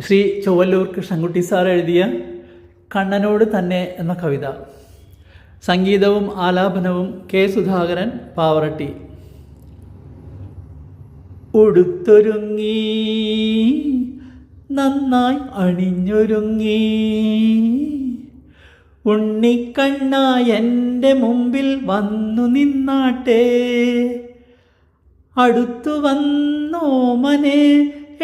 Shri Chowalloor Krishnankutty sir എഴുതിയ കണ്ണനോട് തന്നെ എന്ന കവിത. സംഗീതവും ആലാപനവും കെ സുധാകരൻ, പാവറട്ടി. ഉടുത്തൊരുങ്ങി നന്നായി അണിഞ്ഞൊരുങ്ങി ഉണ്ണിക്കണ്ണ എൻ്റെ മുമ്പിൽ വന്നു നിന്നാട്ടെ. അടുത്തു വന്നോമനെ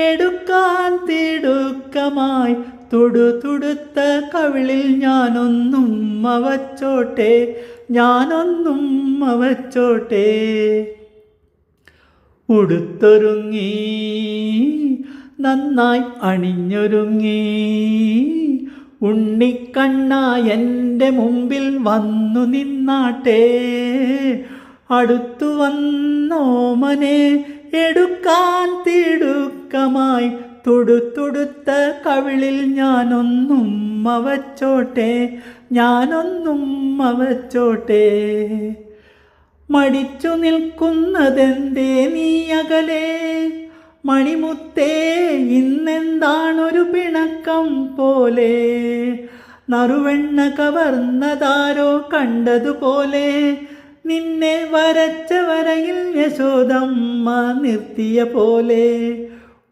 എടുക്കാൻ തിടുക്കമായി തുടുതുടുത്ത കവിളിൽ ഞാനൊന്നും അവച്ചോട്ടെ, ഞാനൊന്നും അവച്ചോട്ടെ. ഉടുത്തൊരുങ്ങി നന്നായി അണിഞ്ഞൊരുങ്ങി ഉണ്ണിക്കണ്ണ എൻ്റെ മുമ്പിൽ വന്നു നിന്നാട്ടെ. അടുത്തു വന്നോമനെ എടുക്കാൻ തിടുക്കമായി തുടുതുടുത്ത കവിളിൽ ഞാനൊന്നും അവച്ചോട്ടെ, ഞാനൊന്നും അവച്ചോട്ടെ. മടിച്ചു നിൽക്കുന്നതെന്തേ നീ അകലെ മണിമുത്തേ, ഇന്നെന്താണൊരു പിണക്കം പോലെ? നറുവെണ്ണ കവർന്നതാരോ കണ്ടതുപോലെ നിന്നെ വരച്ച വരയിൽ യശോദമ്മ നിർത്തിയ പോലെ,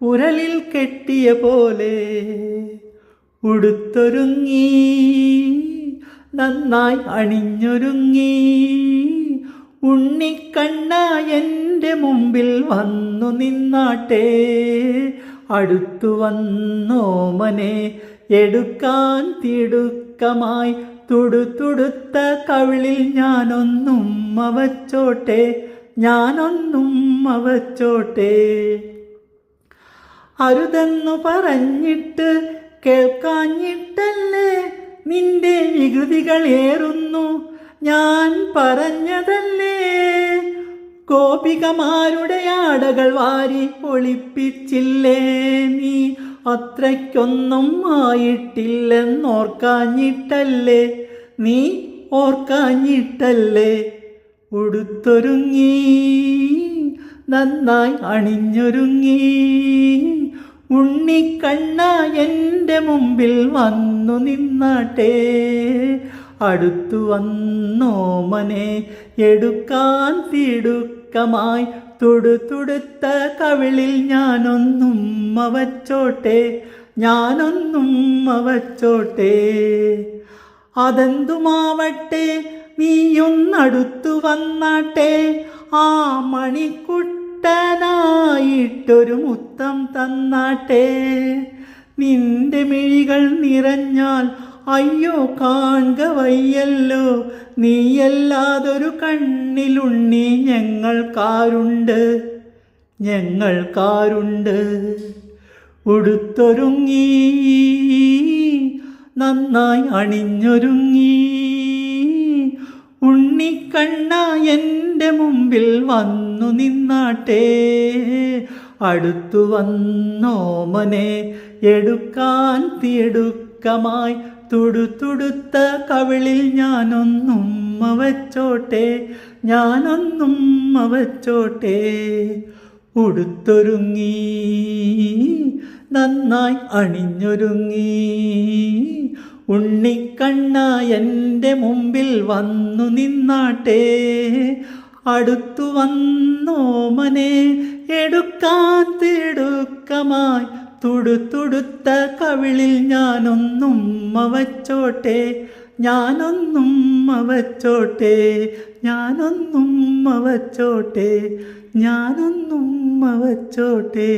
ഉരലിൽ കെട്ടിയ പോലെ. ഉടുത്തൊരുങ്ങി നന്നായി അണിഞ്ഞൊരുങ്ങി ഉണ്ണിക്കണ്ണ എൻ്റെ മുമ്പിൽ വന്നു നിന്നാട്ടെ. അടുത്തു വന്നോമനെ എടുക്കാൻ തിടുക്കമായി തുടുതുടുത്ത കവിളിൽ ഞാനൊന്നും അവച്ചോട്ടെ, ഞാനൊന്നും അവച്ചോട്ടെ. അരുതെന്നു പറഞ്ഞിട്ട് കേൾക്കാഞ്ഞിട്ടല്ലേ നിന്റെ വികൃതികളേറുന്നു, ഞാൻ പറഞ്ഞതല്ലേ. ഗോപികമാരുടെ ആടകൾ വാരി ഒളിപ്പിച്ചില്ലേ നീ, അത്രയ്ക്കൊന്നും ആയിട്ടില്ലെന്നോർക്കാഞ്ഞിട്ടല്ലേ, നീ ഓർക്കാഞ്ഞിട്ടല്ലേ. ഉടുത്തൊരുങ്ങി നന്നായി അണിഞ്ഞൊരുങ്ങി ഉണ്ണിക്കണ്ണ എൻ്റെ മുമ്പിൽ വന്നു നിന്നാട്ടെ. അടുത്തു വന്നോമനെ എടുക്കാൻ തിടുക്കമായി തുടുതുടുത്ത കവിളിൽ ഞാനൊന്നും അവച്ചോട്ടെ, ഞാനൊന്നും അവച്ചോട്ടെ. അതെന്തുമാവട്ടെ നീയൊന്നടുത്തു വന്നാട്ടെ, ആ മണിക്കുട്ടനായിട്ടൊരു മുത്തം തന്നാട്ടെ. നിന്റെ മിഴികൾ നിറഞ്ഞാൽ അയ്യോ കാൺക വയ്യല്ലോ, നീയല്ലാതൊരു കണ്ണിലുണ്ണി ഞങ്ങൾക്കാരുണ്ട്, ഞങ്ങൾക്കാരുണ്ട്. ഉടുത്തൊരുങ്ങി നന്നായി അണിഞ്ഞൊരുങ്ങി ഉണ്ണിക്കണ്ണ എൻ്റെ മുമ്പിൽ വന്നു നിന്നാട്ടെ. അടുത്തു വന്നോമനെ എടുക്കാൻ തിടുക്കമായി തുടുതുടുത്ത കവിളിൽ ഞാനൊന്നും അവച്ചോട്ടെ, ഞാനൊന്നും അവച്ചോട്ടെ. ഉടുത്തൊരുങ്ങി നന്നായി അണിഞ്ഞൊരുങ്ങി ഉണ്ണിക്കണ്ണ എൻ്റെ മുമ്പിൽ വന്നു നിന്നാട്ടെ. അടുത്തു വന്നോമനെ എടുക്കാൻ തിടുക്കമായി തുടുതുടുത്ത കവിളിൽ ഞാനൊന്നും അവച്ചോട്ടെ, ഞാനൊന്നും അവച്ചോട്ടെ, ഞാനൊന്നും അവച്ചോട്ടെ, ഞാനൊന്നും അവച്ചോട്ടെ.